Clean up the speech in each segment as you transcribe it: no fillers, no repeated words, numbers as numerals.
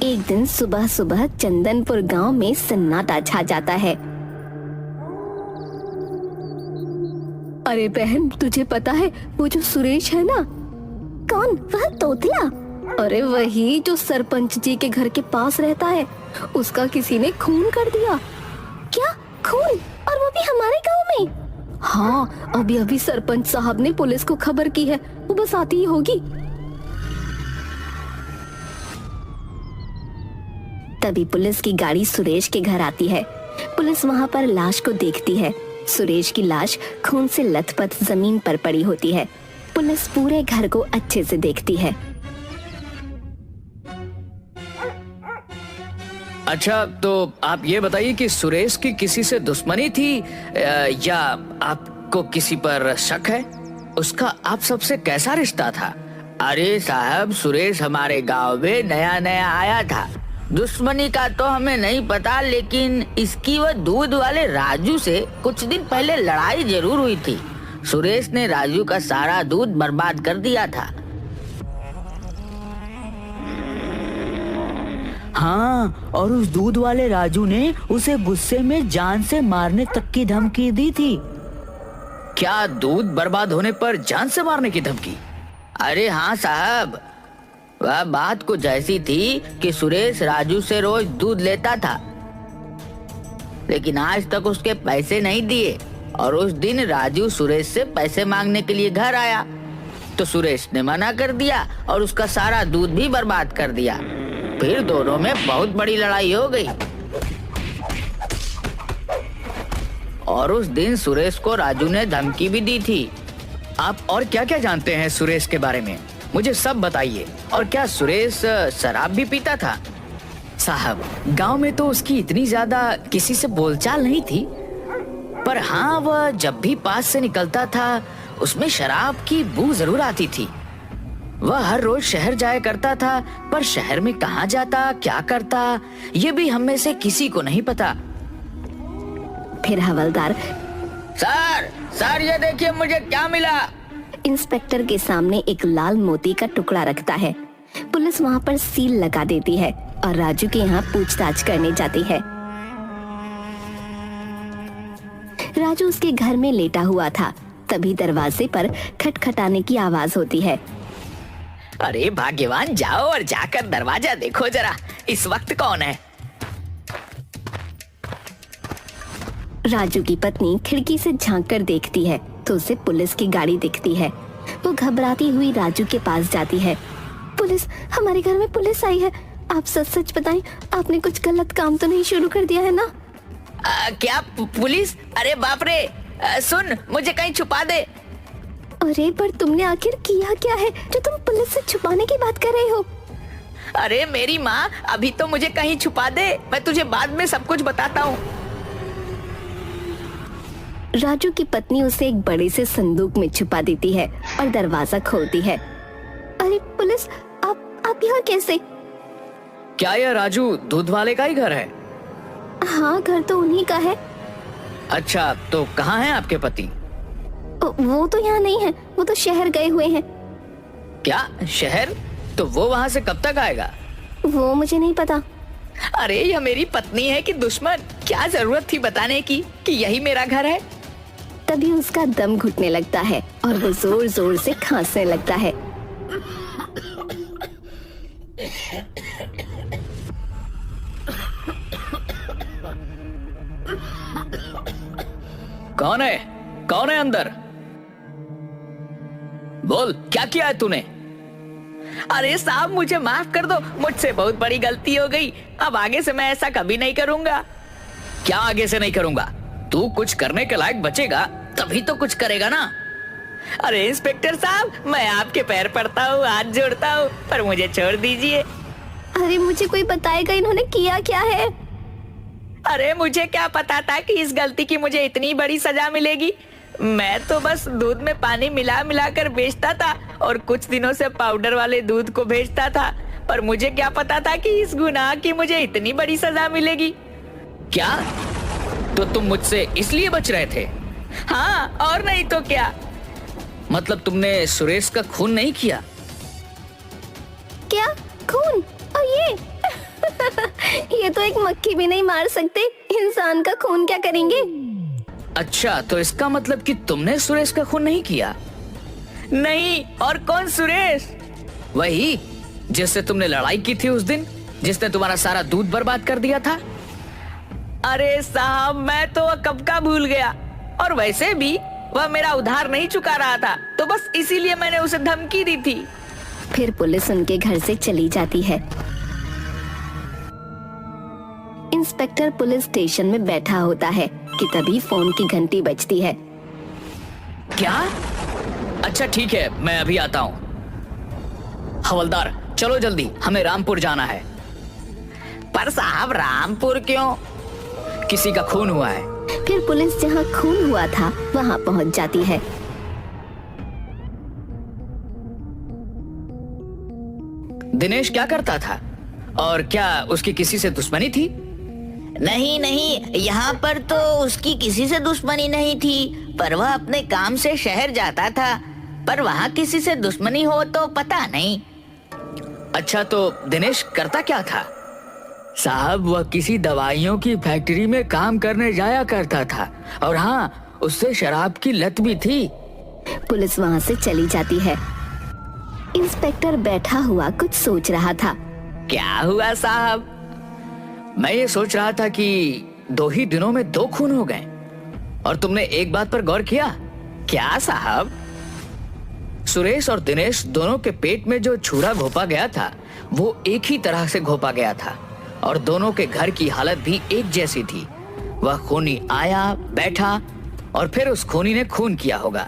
एक दिन सुबह सुबह चंदनपुर गांव में सन्नाटा छा जाता है। अरे बहन, तुझे पता है वो जो सुरेश है ना? कौन? वह तोतला? अरे वही जो सरपंच जी के घर के पास रहता है, उसका किसी ने खून कर दिया। क्या? खून? और वो भी हमारे गांव में? हाँ, अभी अभी सरपंच साहब ने पुलिस को खबर की है, वो बस आती ही होगी। तभी पुलिस की गाड़ी सुरेश के घर आती है। पुलिस वहाँ पर लाश को देखती है। सुरेश की लाश खून से लथपथ जमीन पर पड़ी होती है। पुलिस पूरे घर को अच्छे से देखती है। अच्छा, तो आप ये बताइए कि सुरेश की किसी से दुश्मनी थी या आपको किसी पर शक है? उसका आप सबसे कैसा रिश्ता था? अरे साहब, सुरेश हमारे गांव में नया नया आया था। दुश्मनी का तो हमें नहीं पता, लेकिन इसकी वह दूध वाले राजू से कुछ दिन पहले लड़ाई जरूर हुई थी। सुरेश ने राजू का सारा दूध बर्बाद कर दिया था। हाँ, और उस दूध वाले राजू ने उसे गुस्से में जान से मारने तक की धमकी दी थी। क्या दूध बर्बाद होने पर जान से मारने की धमकी? अरे हाँ साहब, वह बात कुछ ऐसी थी कि सुरेश राजू से रोज दूध लेता था, लेकिन आज तक उसके पैसे नहीं दिए। और उस दिन राजू सुरेश से पैसे मांगने के लिए घर आया, तो सुरेश ने मना कर दिया और उसका सारा दूध भी बर्बाद कर दिया। फिर दोनों में बहुत बड़ी लड़ाई हो गई और उस दिन सुरेश को राजू ने धमकी भी दी थी। आप और क्या क्या जानते हैं सुरेश के बारे में? मुझे सब बताइए। और क्या सुरेश शराब भी पीता था? साहब, गांव में तो उसकी इतनी ज्यादा किसी से बोलचाल नहीं थी, पर हाँ, वह जब भी पास से निकलता था उसमें शराब की बू जरूर आती थी। वह हर रोज शहर जाया करता था, पर शहर में कहाँ जाता, क्या करता, ये भी हम में से किसी को नहीं पता। फिर हवलदार, सर ये देखिए मुझे क्या मिला। इंस्पेक्टर के सामने एक लाल मोती का टुकड़ा रखता है। पुलिस वहाँ पर सील लगा देती है और राजू के यहाँ पूछताछ करने जाती है। राजू उसके घर में लेटा हुआ था। तभी दरवाजे पर खटखटाने की आवाज होती है। अरे भाग्यवान, जाओ और जाकर दरवाजा देखो जरा, इस वक्त कौन है? राजू की पत्नी खिड़की से झांक कर देखती है तो उसे पुलिस की गाड़ी दिखती है। वो घबराती हुई राजू के पास जाती है। पुलिस, हमारे घर में पुलिस आई है। आप सच सच बताएं, आपने कुछ गलत काम तो नहीं शुरू कर दिया है ना? क्या पुलिस? अरे बाप रे, सुन, मुझे कहीं छुपा दे। अरे पर तुमने आखिर किया क्या है जो तुम पुलिस से छुपाने की बात कर रहे हो? अरे मेरी माँ, अभी तो मुझे कहीं छुपा दे, मैं तुझे बाद में सब कुछ बताता हूँ। राजू की पत्नी उसे एक बड़े से संदूक में छुपा देती है और दरवाजा खोलती है। अरे पुलिस, आप यहाँ कैसे? क्या यह राजू दूध वाले का ही घर है? हाँ, घर तो उन्हीं का है। अच्छा, तो कहाँ है आपके पति? वो तो यहाँ नहीं है, वो तो शहर गए हुए हैं। क्या शहर? तो वो वहाँ से कब तक आएगा? वो मुझे नहीं पता। अरे यह मेरी पत्नी है कि दुश्मन? क्या जरूरत थी बताने की कि यही मेरा घर है? तभी उसका दम घुटने लगता है और वो जोर जोर से खांसने लगता है। कौन है? कौन है अंदर? बोल, क्या किया है तूने? अरे साहब, मुझे माफ कर दो, मुझसे बहुत बड़ी गलती हो गई। अब आगे से मैं ऐसा कभी नहीं करूंगा। क्या आगे से नहीं करूंगा? तू कुछ करने के लायक बचेगा तभी तो कुछ करेगा ना। अरे इंस्पेक्टर साहब, मैं आपके पैर पड़ता हूँ, हाथ जोड़ता हूँ, पर मुझे छोड़ दीजिए। अरे मुझे कोई बताएगा इन्होंने किया क्या है? अरे मुझे क्या पता था कि इस गलती की मुझे इतनी बड़ी सजा मिलेगी। मैं तो बस दूध में पानी मिला मिला कर बेचता था और कुछ दिनों से पाउडर वाले दूध को बेचता था, पर मुझे क्या पता था कि इस गुनाह की मुझे इतनी बड़ी सजा मिलेगी। क्या? तो तुम मुझसे इसलिए बच रहे थे? हाँ, और नहीं तो क्या। मतलब तुमने सुरेश का खून नहीं किया? क्या खून? और ये मक्खी भी नहीं मार सकते, इंसान का खून क्या करेंगे? अच्छा, तो इसका मतलब कि तुमने सुरेश का खून नहीं किया? नहीं, और कौन सुरेश? वही जिससे तुमने लड़ाई की थी उस दिन, जिसने तुम्हारा सारा दूध बर्बाद कर दिया था। अरे साहब, मैं तो कब का भूल गया, और वैसे भी वह मेरा उधार नहीं चुका रहा था, तो बस इसीलिए मैंने उसे धमकी दी थी। फिर पुलिस उनके घर से चली जाती है। इंस्पेक्टर पुलिस स्टेशन में बैठा होता है कि तभी फोन की घंटी बजती है। क्या? अच्छा ठीक है, मैं अभी आता हूँ। हवलदार, चलो जल्दी, हमें रामपुर जाना है। पर साहब, रामपुर क्यों? किसी का खून हुआ है। फिर पुलिस जहाँ खून हुआ था वहाँ पहुँच जाती है। दिनेश क्या करता था, और क्या उसकी किसी से दुश्मनी थी? नहीं नहीं, यहाँ पर तो उसकी किसी से दुश्मनी नहीं थी, पर वह अपने काम से शहर जाता था, पर वहाँ किसी से दुश्मनी हो तो पता नहीं। अच्छा, तो दिनेश करता क्या था? साहब, वह किसी दवाइयों की फैक्ट्री में काम करने जाया करता था, और हाँ, उससे शराब की लत भी थी। पुलिस वहाँ से चली जाती है। इंस्पेक्टर बैठा हुआ कुछ सोच रहा था। क्या हुआ साहब? मैं ये सोच रहा था कि 2 ही दिनों में 2 खून हो गए, और तुमने एक बात पर गौर किया? क्या साहब? सुरेश और दिनेश दोनों के पेट में जो छुरा घोंपा गया था वो एक ही तरह से घोंपा गया था, और दोनों के घर की हालत भी एक जैसी थी। वह खूनी आया, बैठा, और फिर उस खूनी ने खून किया होगा।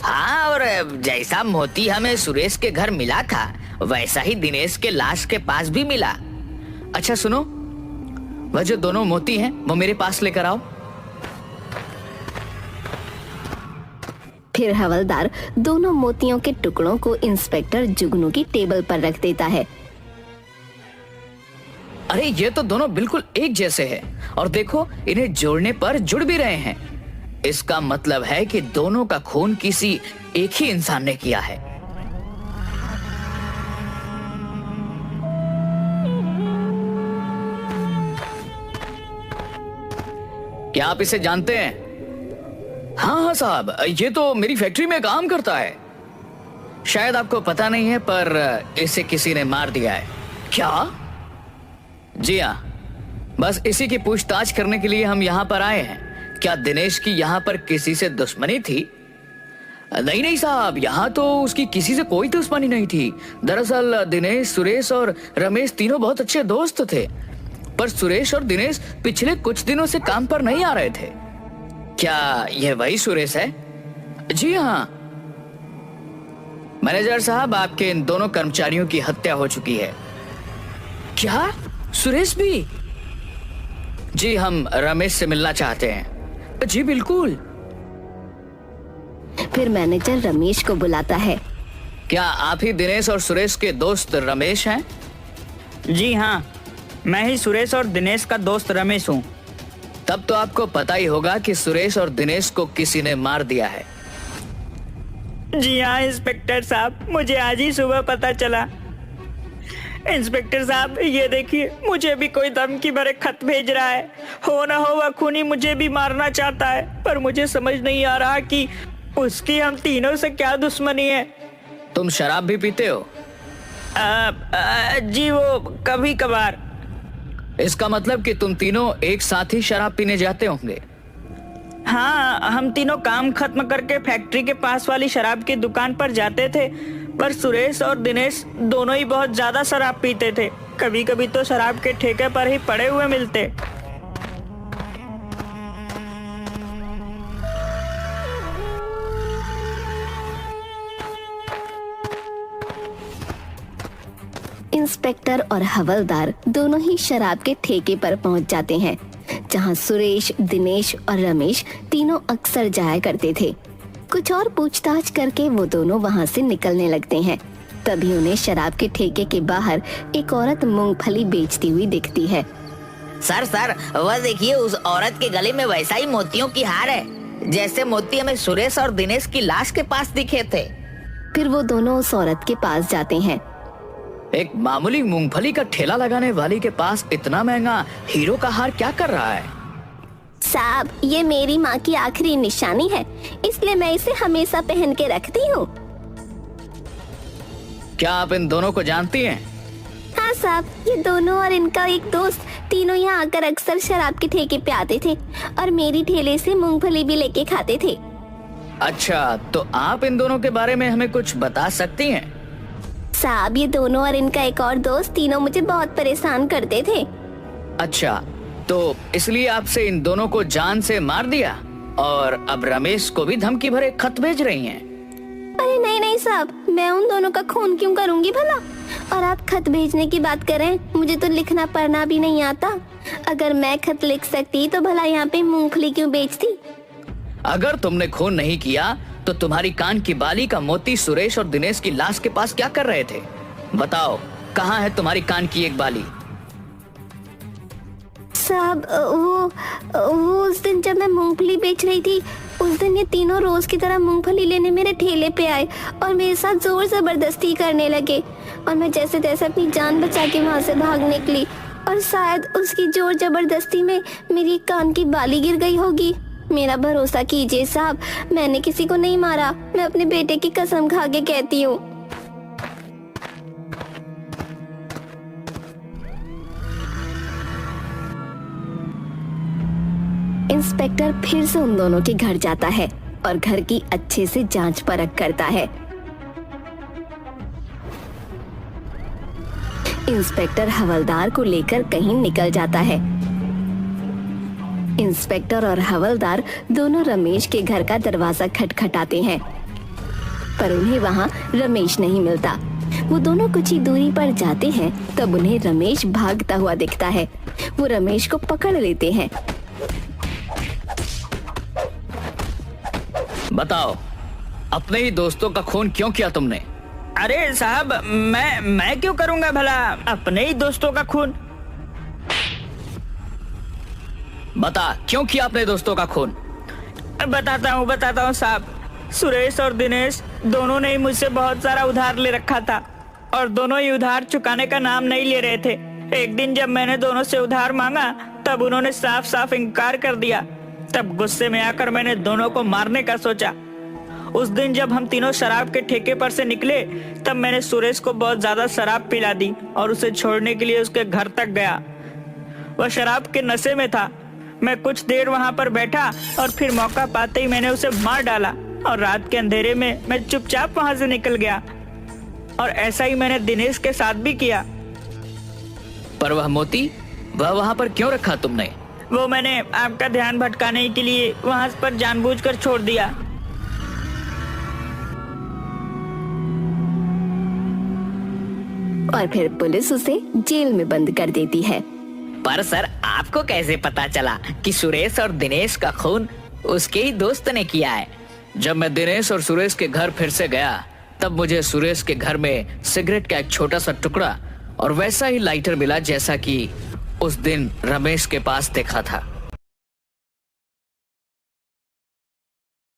हाँ, और जैसा मोती हमें सुरेश के घर मिला था, वैसा ही दिनेश के लाश के पास भी मिला। अच्छा सुनो, वह जो दोनों मोती हैं वो मेरे पास लेकर आओ। फिर हवलदार दोनों मोतियों के टुकड़ों को इंस्पेक्टर जुगनू की टेबल पर रख देता है। अरे ये तो दोनों बिल्कुल एक जैसे हैं, और देखो, इन्हें जोड़ने पर जुड़ भी रहे हैं। इसका मतलब है कि दोनों का खून किसी एक ही इंसान ने किया है। क्या आप इसे जानते हैं? हाँ हाँ साहब, ये तो मेरी फैक्ट्री में काम करता है। शायद आपको पता नहीं है, पर इसे किसी ने मार दिया है। क्या? जी हाँ, बस इसी की पूछताछ करने के लिए हम यहाँ पर आए हैं। क्या दिनेश की यहाँ पर किसी से दुश्मनी थी? नहीं नहीं साहब, यहाँ तो उसकी किसी से कोई दुश्मनी नहीं थी। दरअसल दिनेश, सुरेश और रमेश तीनों बहुत अच्छे दोस्त थे, पर सुरेश और दिनेश पिछले कुछ दिनों से काम पर नहीं आ रहे थे। क्या यह वही सुरेश है? जी हाँ मैनेजर साहब, आपके इन दोनों कर्मचारियों की हत्या हो चुकी है। क्या? सुरेश भी? जी, हम रमेश से मिलना चाहते हैं। जी बिल्कुल। फिर मैनेजर रमेश को बुलाता है। क्या आप ही दिनेश और सुरेश के दोस्त रमेश हैं? जी हाँ, मैं ही सुरेश और दिनेश का दोस्त रमेश हूँ। तब तो आपको पता ही होगा कि सुरेश और दिनेश को किसी ने मार दिया है। जी हाँ इंस्पेक्टर साहब, मुझे आज ही सुबह पता चला। इंस्पेक्टर साहब, ये देखिए, मुझे भी कोई धमकी भरे खत भेज रहा है। हो ना हो वह खूनी मुझे भी मारना चाहता है, पर मुझे समझ नहीं आ रहा कि उसकी हम तीनों से क्या दुश्मनी है। तुम शराब भी पीते हो? जी, वो कभी कभार। इसका मतलब कि तुम तीनों एक साथ ही शराब पीने जाते होंगे। हाँ, हम तीनों काम खत्म करके फैक्ट्री के पास वाली शराब की दुकान पर जाते थे, पर सुरेश और दिनेश दोनों ही बहुत ज्यादा शराब पीते थे। कभी कभी तो शराब के ठेके पर ही पड़े हुए मिलते। इंस्पेक्टर और हवलदार दोनों ही शराब के ठेके पर पहुंच जाते हैं, जहां सुरेश, दिनेश और रमेश तीनों अक्सर जाया करते थे। कुछ और पूछताछ करके वो दोनों वहां से निकलने लगते हैं। तभी उन्हें शराब के ठेके के बाहर एक औरत मूंगफली बेचती हुई दिखती है। सर, वह देखिए, उस औरत के गले में वैसा ही मोतियों की हार है जैसे मोती हमें सुरेश और दिनेश की लाश के पास दिखे थे। फिर वो दोनों उस औरत के पास जाते हैं। एक मामूली मूंगफली का ठेला लगाने वाली के पास इतना महंगा हीरो का हार क्या कर रहा है? साहब, ये मेरी माँ की आखिरी निशानी है, इसलिए मैं इसे हमेशा पहन के रखती हूँ। क्या आप इन दोनों को जानती हैं? हाँ साहब, ये दोनों और इनका एक दोस्त तीनों यहाँ आकर अक्सर शराब के ठेके पे आते थे और मेरी ठेले से मूंगफली भी लेके खाते थे। अच्छा, तो आप इन दोनों के बारे में हमें कुछ बता सकती हैं? साहब, ये दोनों और इनका एक और दोस्त तीनों मुझे बहुत परेशान करते थे। अच्छा, तो इसलिए आपसे इन दोनों को जान से मार दिया और अब रमेश को भी धमकी भरे खत भेज रही हैं। अरे नहीं नहीं साहब, मैं उन दोनों का खून क्यों करूंगी भला? और आप खत भेजने की बात करें, मुझे तो लिखना पढ़ना भी नहीं आता। अगर मैं खत लिख सकती तो भला यहाँ पे मूंगफली क्यों बेचती? अगर तुमने खून नहीं किया तो तुम्हारी कान की बाली का मोती सुरेश और दिनेश की लाश के पास क्या कर रहे थे? बताओ, कहाँ है तुम्हारी कान की एक बाली? साहब, वो उस दिन जब मैं मूंगफली बेच रही थी, उस दिन ये तीनों रोज की तरह मूंगफली लेने मेरे ठेले पे आए और मेरे साथ जोर जबरदस्ती करने लगे और मैं जैसे तैसे अपनी जान बचा के वहाँ से भाग निकली और शायद उसकी जोर जबरदस्ती में मेरी कान की बाली गिर गई होगी। मेरा भरोसा कीजिए साहब, मैंने किसी को नहीं मारा, मैं अपने बेटे की कसम खा के कहती हूँ। इंस्पेक्टर फिर से उन दोनों के घर जाता है और घर की अच्छे से जांच परख करता है। इंस्पेक्टर हवलदार को लेकर कहीं निकल जाता है। इंस्पेक्टर और हवलदार दोनों रमेश के घर का दरवाजा खटखटाते हैं, पर उन्हें वहां रमेश नहीं मिलता। वो दोनों कुछ ही दूरी पर जाते हैं, तब उन्हें रमेश भागता हुआ दिखता है। वो रमेश को पकड़ लेते हैं। बताओ, अपने ही दोस्तों का खून क्यों किया तुमने? अरे साहब, मैं क्यों करूंगा भला अपने ही दोस्तों का खून? बता, क्यों किया अपने दोस्तों का खून? बताता हूँ साहब। सुरेश और दिनेश दोनों ने ही मुझसे बहुत सारा उधार ले रखा था और दोनों ही उधार चुकाने का नाम नहीं ले रहे थे। एक दिन जब मैंने दोनों से उधार मांगा, तब उन्होंने साफ साफ इनकार कर दिया। तब गुस्से में आकर मैंने दोनों को मारने का सोचा। उस दिन जब हम तीनों शराब के ठेके पर से निकले, तब मैंने सुरेश को बहुत ज्यादा शराब पिला दी और उसे छोड़ने के लिए उसके घर तक गया। वह शराब के नशे में था। मैं कुछ देर वहां पर बैठा और फिर मौका पाते ही मैंने उसे मार डाला और रात के अंधेरे में मैं चुपचाप वहां से निकल गया। और ऐसा ही मैंने दिनेश के साथ भी किया। पर वह मोती, वह वहां पर क्यों रखा तुमने? वो मैंने आपका ध्यान भटकाने के लिए वहां पर जानबूझकर छोड़ दिया। और फिर पुलिस उसे जेल में बंद कर देती है। पर सर, आपको कैसे पता चला कि सुरेश और दिनेश का खून उसके ही दोस्त ने किया है? जब मैं दिनेश और सुरेश के घर फिर से गया, तब मुझे सुरेश के घर में सिगरेट का एक छोटा सा टुकड़ा और वैसा ही लाइटर मिला जैसा कि उस दिन रमेश के पास देखा था।